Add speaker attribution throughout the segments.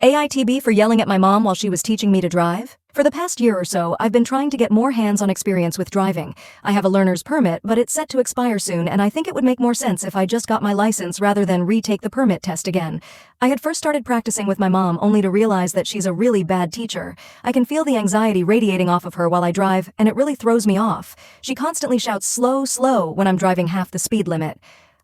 Speaker 1: AITB for yelling at my mom while she was teaching me to drive? For the past year or so, I've been trying to get more hands-on experience with driving. I have a learner's permit, but it's set to expire soon, and I think it would make more sense if I just got my license rather than retake the permit test again. I had first started practicing with my mom only to realize that she's a really bad teacher. I can feel the anxiety radiating off of her while I drive, and it really throws me off. She constantly shouts slow, slow when I'm driving half the speed limit.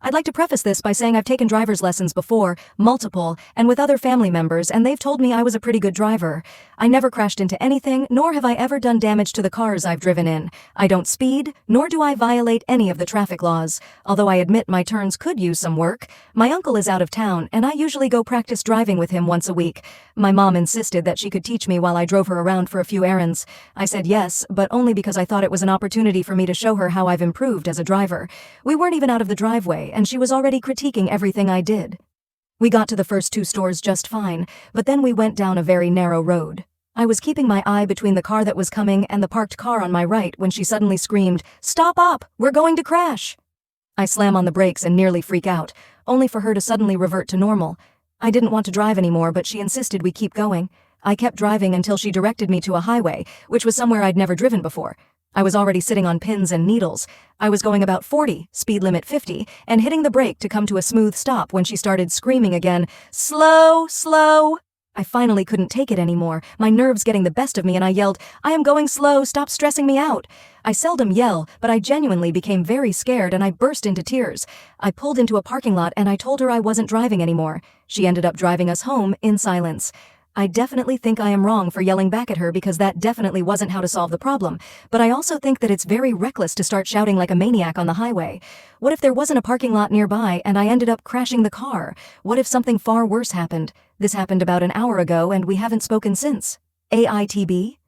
Speaker 1: I'd like to preface this by saying I've taken driver's lessons before, multiple, and with other family members, and they've told me I was a pretty good driver. I never crashed into anything, nor have I ever done damage to the cars I've driven in. I don't speed, nor do I violate any of the traffic laws, although I admit my turns could use some work. My uncle is out of town, and I usually go practice driving with him once a week. My mom insisted that she could teach me while I drove her around for a few errands. I said yes, but only because I thought it was an opportunity for me to show her how I've improved as a driver. We weren't even out of the driveway, and she was already critiquing everything I did. We got to the first two stores just fine, but then we went down a very narrow road. I was keeping my eye between the car that was coming and the parked car on my right when she suddenly screamed, "Stop up! We're going to crash!" I slam on the brakes and nearly freak out, only for her to suddenly revert to normal. I didn't want to drive anymore, but she insisted we keep going. I kept driving until she directed me to a highway, which was somewhere I'd never driven before. I was already sitting on pins and needles. I was going about 40, speed limit 50, and hitting the brake to come to a smooth stop when she started screaming again, "Slow, slow!" I finally couldn't take it anymore, my nerves getting the best of me, and I yelled, "I am going slow, stop stressing me out." I seldom yell, but I genuinely became very scared and I burst into tears. I pulled into a parking lot and I told her I wasn't driving anymore. She ended up driving us home in silence. I definitely think I am wrong for yelling back at her because that definitely wasn't how to solve the problem, but I also think that it's very reckless to start shouting like a maniac on the highway. What if there wasn't a parking lot nearby and I ended up crashing the car? What if something far worse happened? This happened about an hour ago and we haven't spoken since. AITB?